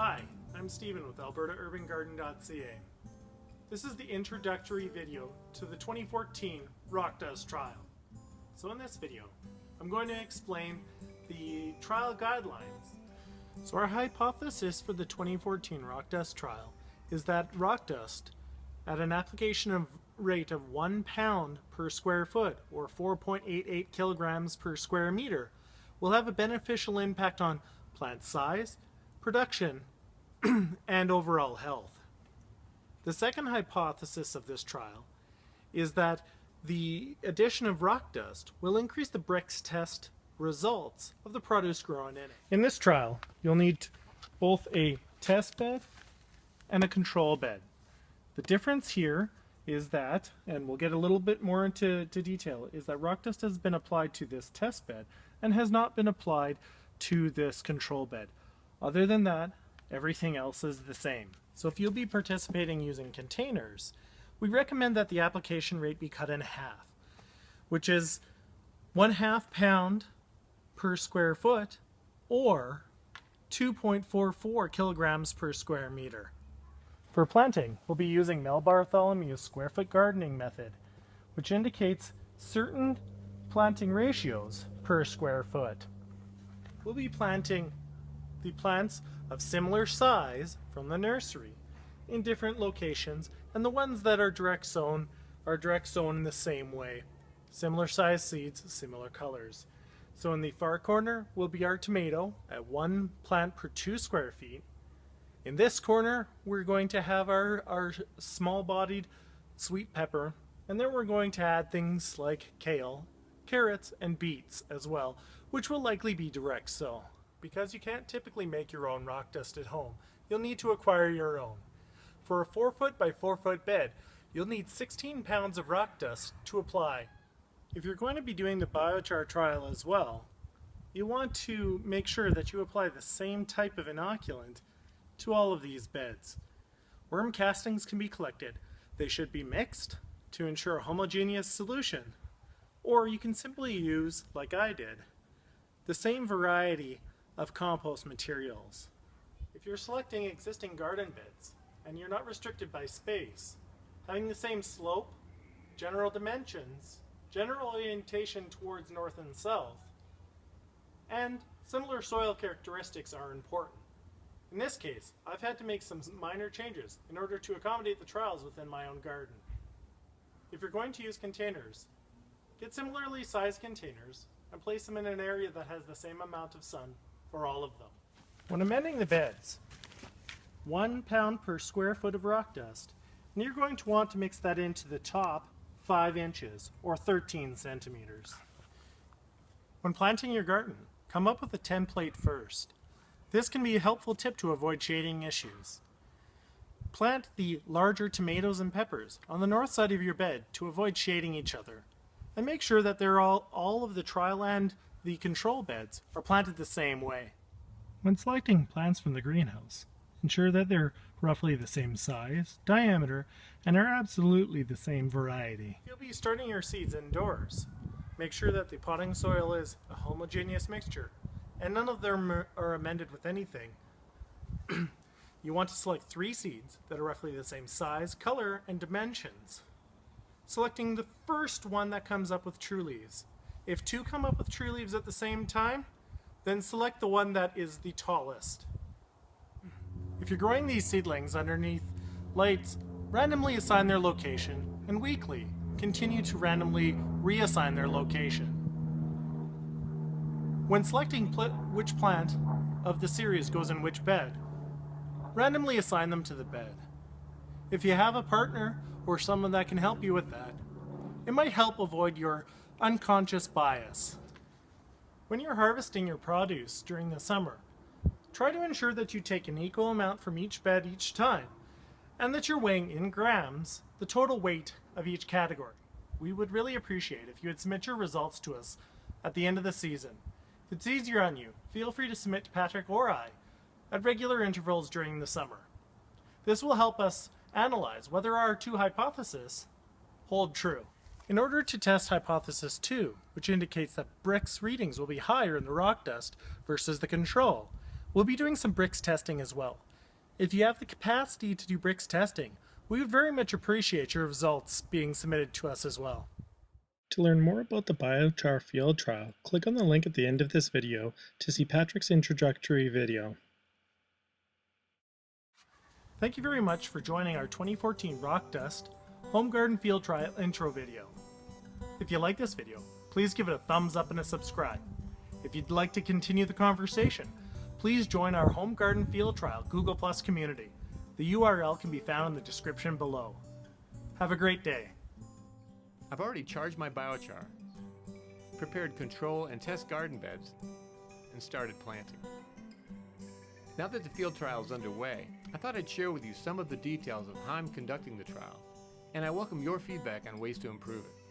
Hi, I'm Stephen with AlbertaUrbanGarden.ca. This is the introductory video to the 2014 Rock Dust trial. So in this video, I'm going to explain the trial guidelines. So our hypothesis for the 2014 Rock Dust trial is that rock dust at an application rate of 1 pound per square foot or 4.88 kilograms per square meter will have a beneficial impact on plant size, production, and overall health. The second hypothesis of this trial is that the addition of rock dust will increase the Brix test results of the produce grown in it. In this trial, you'll need both a test bed and a control bed. The difference here is that, and we'll get a little bit more into detail, is that rock dust has been applied to this test bed and has not been applied to this control bed. Other than that, everything else is the same. So if you'll be participating using containers, we recommend that the application rate be cut in half, which is 1/2 pound per square foot or 2.44 kilograms per square meter. For planting, we'll be using Mel Bartholomew's square foot gardening method, which indicates certain planting ratios per square foot. We'll be planting the plants of similar size from the nursery in different locations, and the ones that are direct sown in the same way. Similar size seeds, similar colors. So in the far corner will be our tomato at 1 plant per 2 square feet. In this corner, we're going to have our small-bodied sweet pepper, and then we're going to add things like kale, carrots, and beets as well, which will likely be direct sow. Because you can't typically make your own rock dust at home, you'll need to acquire your own. For a 4 foot by 4 foot bed, you'll need 16 pounds of rock dust to apply. If you're going to be doing the biochar trial as well, you want to make sure that you apply the same type of inoculant to all of these beds. Worm castings can be collected. They should be mixed to ensure a homogeneous solution, or you can simply use, like I did, the same variety of compost materials. If you're selecting existing garden beds and you're not restricted by space, having the same slope, general dimensions, general orientation towards north and south, and similar soil characteristics are important. In this case, I've had to make some minor changes in order to accommodate the trials within my own garden. If you're going to use containers, get similarly sized containers and place them in an area that has the same amount of sun for all of them. When amending the beds, 1 pound per square foot of rock dust, and you're going to want to mix that into the top 5 inches or 13 centimeters. When planting your garden, come up with a template first. This can be a helpful tip to avoid shading issues. Plant the larger tomatoes and peppers on the north side of your bed to avoid shading each other. And make sure that they're all of the trial and the control beds are planted the same way. When selecting plants from the greenhouse, ensure that they're roughly the same size, diameter, and are absolutely the same variety. You'll be starting your seeds indoors. Make sure that the potting soil is a homogeneous mixture, and none of them are amended with anything. You want to select 3 seeds that are roughly the same size, color, and dimensions. Selecting the first one that comes up with true leaves. If 2 come up with true leaves at the same time, then select the one that is the tallest. If you're growing these seedlings underneath lights, randomly assign their location, and weekly continue to randomly reassign their location. When selecting which plant of the series goes in which bed, randomly assign them to the bed. If you have a partner or someone that can help you with that, it might help avoid your unconscious bias. When you're harvesting your produce during the summer, try to ensure that you take an equal amount from each bed each time, and that you're weighing in grams the total weight of each category. We would really appreciate if you would submit your results to us at the end of the season. If it's easier on you, feel free to submit to Patrick or I at regular intervals during the summer. This will help us analyze whether our 2 hypotheses hold true. In order to test hypothesis 2, which indicates that Brix readings will be higher in the rock dust versus the control, we'll be doing some Brix testing as well. If you have the capacity to do Brix testing, we would very much appreciate your results being submitted to us as well. To learn more about the biochar field trial, click on the link at the end of this video to see Patrick's introductory video. Thank you very much for joining our 2014 Rock Dust Home Garden Field Trial intro video. If you like this video, please give it a thumbs up and a subscribe. If you'd like to continue the conversation, please join our Home Garden Field Trial Google Plus community. The URL can be found in the description below. Have a great day. I've already charged my biochar, prepared control and test garden beds, and started planting. Now that the field trial is underway, I thought I'd share with you some of the details of how I'm conducting the trial, and I welcome your feedback on ways to improve it.